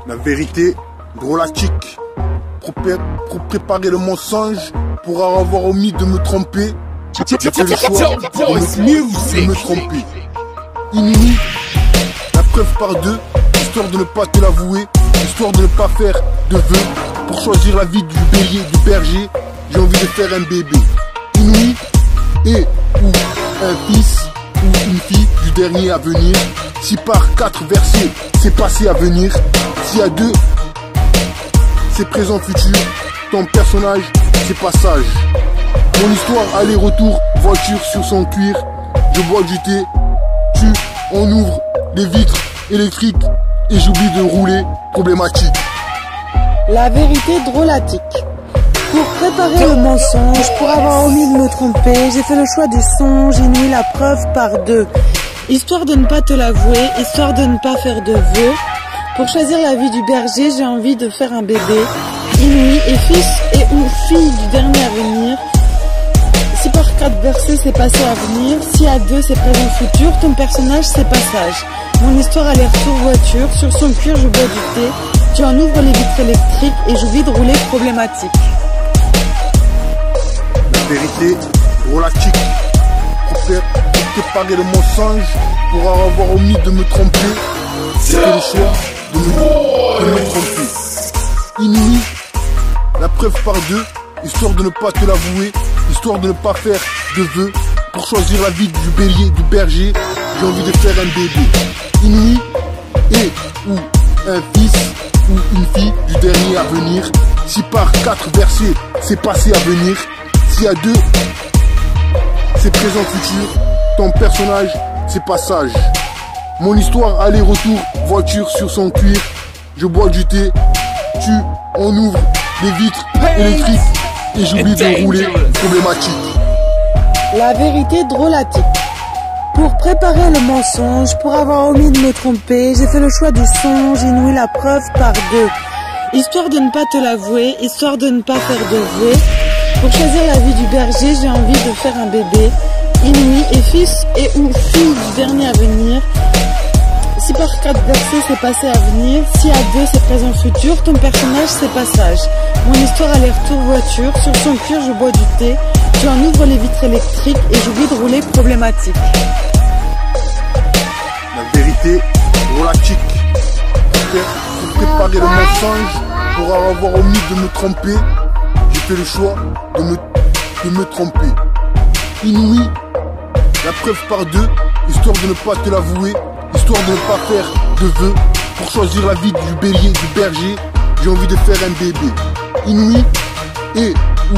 La vérité drôlatique. Pour préparer le mensonge, pour avoir omis de me tromper, j'ai fait le choix de me tromper. Inouï, la preuve par deux, histoire de ne pas te l'avouer, histoire de ne pas faire de vœux. Pour choisir la vie du bélier, du berger, j'ai envie de faire un bébé. Inouï, et ou un fils ou une fille du dernier à venir. Si par 4 versets, c'est passé à venir. S'il y a 2, c'est présent futur. Ton personnage, c'est passage. Mon histoire, aller-retour, voiture sur son cuir. Je bois du thé, on ouvre les vitres électriques et j'oublie de rouler, problématique. La vérité drôlatique. Pour préparer le mensonge, pour avoir omis de me tromper, j'ai fait le choix du songe, inouï, la preuve par 2. Histoire de ne pas te l'avouer, histoire de ne pas faire de vœux. Pour choisir la vie du berger, j'ai envie de faire un bébé. Inouï et fils et ou fille du dernier à venir. Si par 4 versets c'est passé à venir, si à 2 c'est présent futur, ton personnage c'est passage. Mon histoire aller-retour voiture, sur son cuir je bois du thé. Tu en ouvres les vitres électriques et j'oublie de rouler, problématique. La vérité drôlatique. Pour préparer le mensonge, pour avoir omis de me tromper, j'ai fait le choix de me tromper. Inouï, la preuve par 2, histoire de ne pas te l'avouer, histoire de ne pas faire de vœux. Pour choisir la vie du bélier, du berger, j'ai envie de faire un bébé. Inouï, et ou un fils ou une fille du dernier à venir. Si par 4 versets, c'est passé à venir. S'il y a 2, c'est présent futur. Ton personnage, c'est passage. Mon histoire, aller-retour, voiture sur son cuir. Je bois du thé, on ouvre les vitres électriques et j'oublie de rouler, problématique. La vérité drôlatique. Pour préparer le mensonge, pour avoir omis de me tromper, j'ai fait le choix du songe, inouï, la preuve par 2. Histoire de ne pas te l'avouer, histoire de ne pas faire de vœux. Pour choisir la vie du berger, j'ai envie de faire un bébé. Inouï et fils et ou fille du dernier à venir. Si par 4 versets c'est passé à venir, si à 2 c'est présent futur, ton personnage c'est passage. Mon histoire aller-retour voiture, sur son cuir je bois du thé. Tu en ouvres les vitres électriques et j'oublie de rouler, problématique. La vérité drôlatique. Pour préparer le mensonge, pour avoir omis de me tromper, j'ai fait le choix de me tromper. Inouï, la preuve par 2, histoire de ne pas te l'avouer, histoire de ne pas faire de vœux. Pour choisir la vie du bélier, du berger, j'ai envie de faire un bébé. Inouï, et ou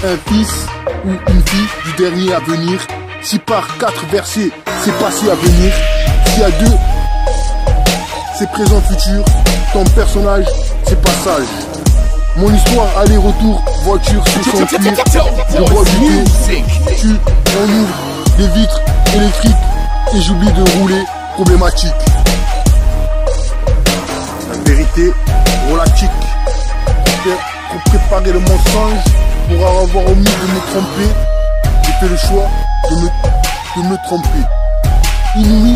un fils ou une fille du dernier à venir. Si par 4 versets, c'est passé à venir. Si à 2, c'est présent futur. Ton personnage, c'est passage. Mon histoire, aller-retour, voiture sur son cuir. Je bois du thé, on ouvre les vitres électriques et j'oublie de rouler, problématique. La vérité drôlatique. Pour préparer le mensonge, pour avoir omis de me tromper, j'ai fait le choix de me tromper. Inouï,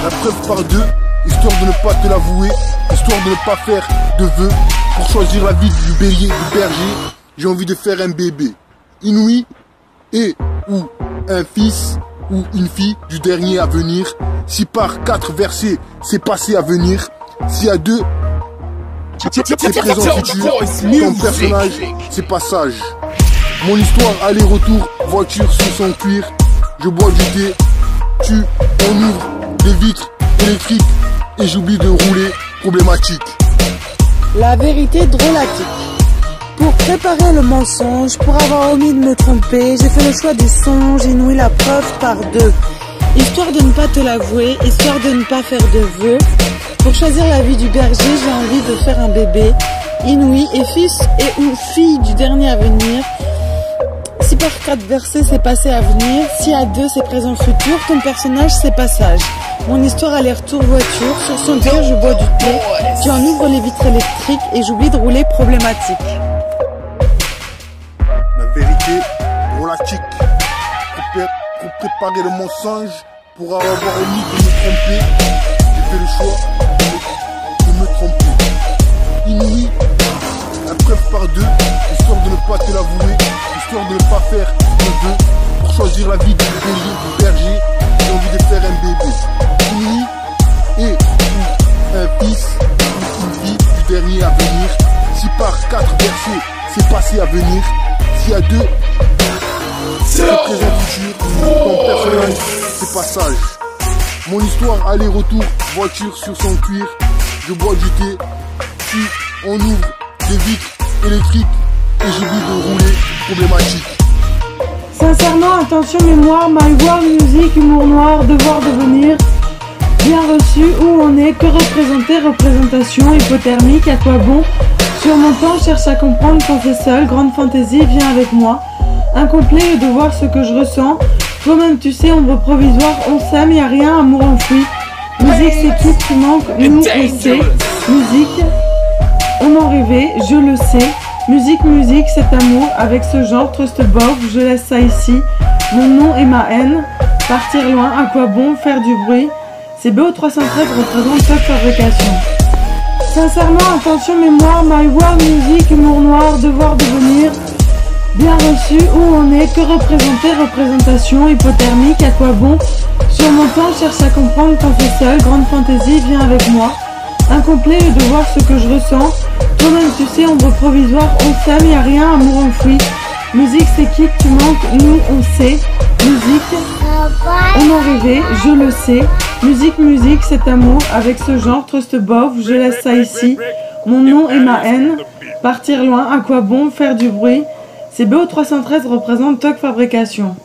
la preuve par 2, histoire de ne pas te l'avouer, histoire de ne pas faire de vœux. Pour choisir la vie du bélier, du berger, j'ai envie de faire un bébé. Inouï, et ou un fils ou une fille du dernier à venir. Si par 4 versets, c'est passé à venir. Si à 2, c'est présent futur. Ton personnage, c'est passage. Mon histoire, aller-retour, voiture sur son cuir. Je bois du thé, on ouvre les vitres électriques et j'oublie de rouler, problématique. La vérité drôlatique. Pour préparer le mensonge, pour avoir omis de me tromper, j'ai fait le choix du songe, inouï, la preuve par 2. Histoire de ne pas te l'avouer, histoire de ne pas faire de vœux. Pour choisir la vie du berger, j'ai envie de faire un bébé. Inouï et fils et ou fille du dernier à venir. Si par 4 versets c'est passé à venir, si à 2 c'est présent futur, ton personnage c'est passage. Mon histoire aller-retour voiture, sur son cuir je bois du thé. Tu en ouvres les vitres électriques et j'oublie de rouler, problématique. La vérité drôlatique. Pour préparer le mensonge, pour avoir omis de me tromper, j'ai fait le choix de me tromper. délire du berger, j'ai envie de faire un bébé. Oui, et ou un fils ou une fille du dernier à venir. Si par 4 versets, c'est passé à venir. S'il y a 2, c'est présent futur. Ton personnage, c'est passage. Mon histoire, aller-retour, voiture sur son cuir. Je bois du thé, puis on ouvre des vitres électriques et j'ai vu de rouler problématique. Sincèrement, attention mémoire, my world music, humour noir, devoir devenir. Bien reçu, où on est, que représenter, représentation, hypothermique, à quoi bon. Sur mon temps, cherche à comprendre quand c'est seul, grande fantaisie, viens avec moi. Incomplet, le devoir, ce que je ressens. Toi-même tu sais, ombre provisoire, on s'aime, y a rien, amour enfoui. Musique c'est qui tu manques, nous on sait. Musique, on en rêvait, je le sais. Musique, cet amour, avec ce genre, trust bof, je laisse ça ici. Mon nom et ma haine, partir loin, à quoi bon, faire du bruit. Ces BO313 représentent chaque fabrication. Sincèrement, attention mémoire, my world music, humour noir, devoir devenir. Bien reçu, où on est, que représenter, représentation, hypothermique, à quoi bon. Sur mon temps, cherche à comprendre quand c'est seul, grande fantaisie, viens avec moi. Incomplet, le devoir, ce que je ressens. Toi-même tu sais, ombre provisoire, on s'aime, y a rien, amour enfoui. Musique c'est qui tu manques, nous on sait. Musique, on en rêvait, je le sais. Musique, cet amour, avec ce genre, trust bof, je laisse ça ici. Mon nom et ma haine, partir loin, à quoi bon, faire du bruit. Ces BO313 représentent Toc Fabrication.